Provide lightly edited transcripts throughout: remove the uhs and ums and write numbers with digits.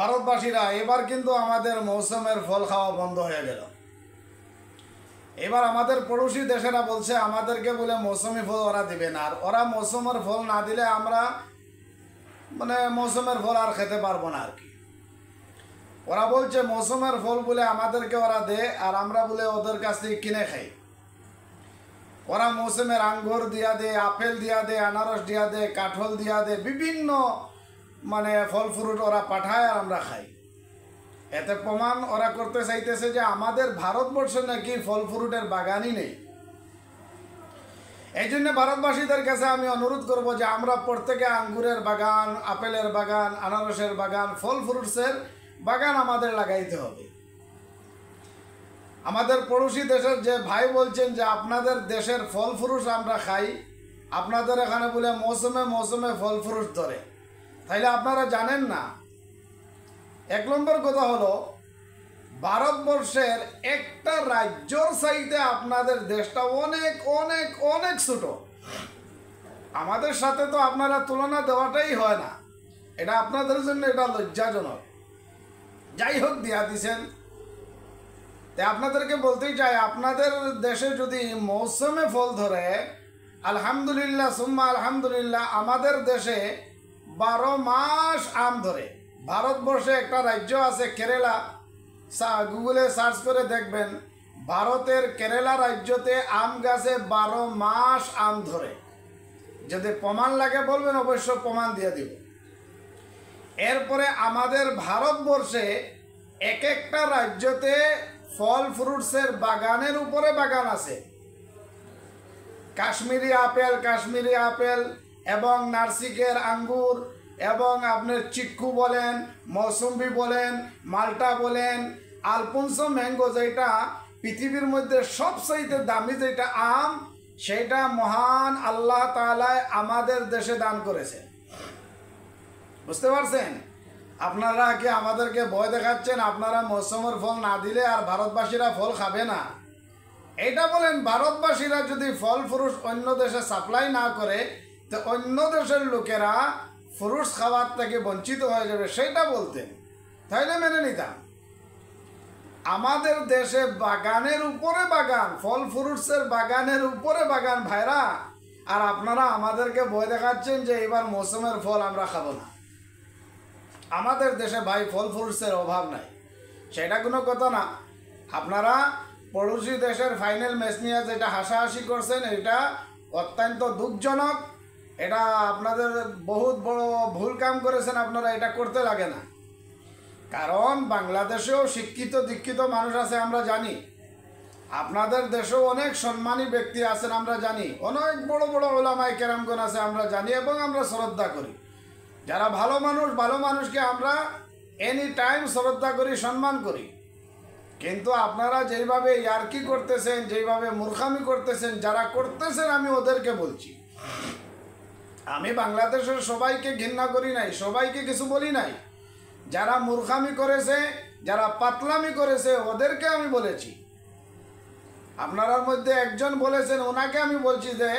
ভারতবাসীরা এবার কিন্তু আমাদের মৌসুমের ফল খাওয়া বন্ধ হয়ে গেল। এবার আমাদের পড়োশি দেশেরা বলছে আমাদেরকে বলে মৌসুমি ফল ওরা দিবে না, আর ওরা মৌসুমের ফল না দিলে আমরা মৌসুমের ফল আর খেতে পারবো না আর কি। ওরা বলছে মৌসুমের ফল বলে আমাদেরকে ওরা দেয় আর আমরা বলে ওদের কাছ থেকে কিনে খাই। ওরা মৌসুমের আঙ্গুর দিয়া দে, আপেল দিয়া দে, আনারস দিয়া দে, কাঁঠাল দিয়া দে, বিভিন্ন ফল ফ্রুট ওরা পাঠায় আর আমরা খাই। এতে প্রমাণ ওরা করতে চাইতেছে যে আমাদের ভারতবর্ষে নাকি ফল ফ্রুটের বাগানই নেই। এই জন্য ভারতবাসীদের কাছে আমি অনুরোধ করব যে আমরা প্রত্যেকে আঙ্গুরের বাগান, আপেলের বাগান, আনারসের বাগান, ফল ফ্রুটসের বাগান আমাদের লাগাইতে হবে। আমাদের পড়োশি দেশের যে ভাই বলছেন যে আপনাদের দেশের ফল ফ্রুট আমরা খাই, আপনাদের এখানে বলে মৌসুমে মৌসুমে ফল ফ্রুট ধরে, তাইলে আপনারা জানেন না। এক নম্বর কথা হলো ভারতবর্ষের একটা রাজ্যর চাইতে আপনাদের দেশটা অনেক অনেক অনেক ছোট। আমাদের সাথে তো আপনারা তুলনা দেওয়াটাই হয় না, এটা আপনাদের জন্য এটা লজ্জাজনক। যাই হোক দিয়া দিছেন। তাই আপনাদেরকে বলতেই চাই আপনাদের দেশে যদি মৌসুমে ফল ধরে আলহামদুলিল্লাহ সুম্মা আলহামদুলিল্লাহ, আমাদের দেশে 12 মাস আম ধরে। ভারতবর্ষে একটা রাজ্য আছে কেরালা, গুগলে সার্চ করে দেখবেন ভারতের কেরালা রাজ্যতে আম গাছে 12 মাস আম ধরে। যদি প্রমাণ লাগে বলবেন, অবশ্য প্রমাণ দিয়ে দিব। এরপরে আমাদের ভারতবর্ষে এক একটা রাজ্যতে ফল ফ্রুটসের বাগানের উপরে বাগান আছে। কাশ্মীরি আপেল এবং নার্সিকের আঙ্গুর এবং আপনার চিক্কু বলেন, মৌসুম্বি বলেন, মাল্টা বলেন, আলফোনসো ম্যাঙ্গো, যেটা পৃথিবীর মধ্যে সবচাইতে দামি যেটা আম, সেটা মহান আল্লাহ তাআলা আমাদের দেশে দান করেছে। বুঝতে পারছেন? আপনারা কি আমাদেরকে ভয় দেখাচ্ছেন আপনারা মৌসুমের ফল না দিলে আর ভারতবাসীরা ফল খাবে না? এইটা বলেন ভারতবাসীরা যদি ফল ফ্রুট অন্য দেশে সাপ্লাই না করে তো অন্য দেশের লোকেরা ফ্রুটস খাওয়ার থেকে বঞ্চিত হয়ে যাবে, সেটা বলতেন, তাইলে মেনে নিতাম। আমাদের দেশে বাগানের উপরে বাগান, ফল ফ্রুটসের বাগানের উপরে বাগান ভাইরা, আর আপনারা আমাদেরকে ভয় দেখাচ্ছেন যে এবার মৌসুমের ফল আমরা খাবো না। আমাদের দেশে ভাই ফল ফ্রুটসের অভাব নাই, সেটা কোনো কথা না। আপনারা পড়োশি দেশের ফাইনাল ম্যাচ নিয়ে যেটা হাসাহাসি করছেন, এটা অত্যন্ত দুঃখজনক। এটা আপনাদের বহুত বড় ভুল কাম করেছেন, আপনারা এটা করতে লাগে না। কারণ বাংলাদেশেও শিক্ষিত দীক্ষিত মানুষ আছে আমরা জানি, আপনাদের দেশেও অনেক সম্মানী ব্যক্তি আছেন আমরা জানি, অনেক বড় বড় ওলামায়ে কেরামগণ আছে আমরা জানি এবং আমরা শ্রদ্ধা করি। যারা ভালো মানুষ, ভালো মানুষকে আমরা এনি টাইম শ্রদ্ধা করি, সম্মান করি। কিন্তু আপনারা যেইভাবে ইয়ার্কি করতেছেন, যেইভাবে মূর্খামি করতেছেন, যারা করতেছেন আমি ওদেরকে বলছি, আমি বাংলাদেশের সবাইকে ঘৃণা করি নাই, সবাইকে কিছু বলি নাই। যারা মূর্খামি করেছে, যারা পাতলামি করেছে, ওদেরকে আমি বলেছি। আপনার মধ্যে একজন বলেছেন, ওনাকে আমি বলছি যে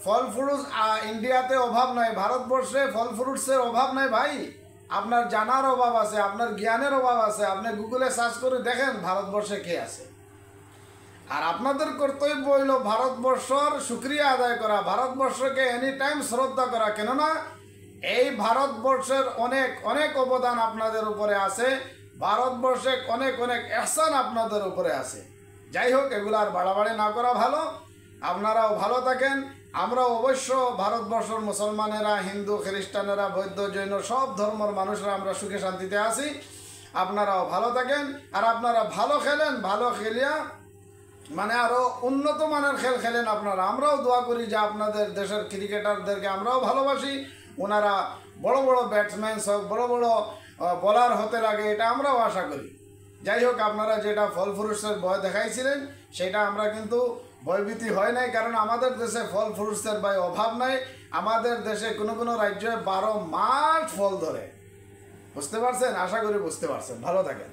ফল ফ্রুটস ইন্ডিয়াতে অভাব নাই, ভারতবর্ষে ফল ফ্রুটসের অভাব নাই ভাই। আপনার জানার অভাব আছে, আপনার জ্ঞানের অভাব আছে। আপনি গুগলে সার্চ করে দেখেন ভারতবর্ষে কে আছে। আর আপনাদের কর্তব্য হইল ভারতবর্ষর শুকরিয়া আদায় করা, ভারতবর্ষকে এনি টাইম শ্রদ্ধা করা। কেননা এই ভারতবর্ষের অনেক অনেক অবদান আপনাদের উপরে আছে, ভারতবর্ষে অনেক অনেক এহসান আপনাদের উপরে আছে। যাই হোক, এগুলো আর বাড়াবাড়ি না করা ভালো। আপনারাও ভালো থাকেন। আমরা অবশ্য ভারতবর্ষের মুসলমানেরা, হিন্দু, খ্রিস্টানেরা, বৌদ্ধ, জৈন সব ধর্মের মানুষরা আমরা সুখে শান্তিতে আছি। আপনারাও ভালো থাকেন, আর আপনারা ভালো খেলেন, ভালো খেলিয়া আরও উন্নত মানের খেল খেলেন আপনারা। আমরাও দোয়া করি যে আপনাদের দেশের ক্রিকেটারদেরকে আমরাও ভালোবাসি, ওনারা বড় বড় ব্যাটসম্যান হোক, বড় বড় বোলার হতে লাগে, এটা আমরাও আশা করি। যাই হোক, আপনারা যেটা ফল ফ্রুটসের ভয় দেখাইছিলেন সেটা আমরা কিন্তু ভয়ভীতি হয় নাই, কারণ আমাদের দেশে ফল ফ্রুটসের ভাই অভাব নাই। আমাদের দেশে কোনো কোনো রাজ্যে 12 মাস ফল ধরে। বুঝতে পারছেন? আশা করি বুঝতে পারছেন। ভালো থাকেন।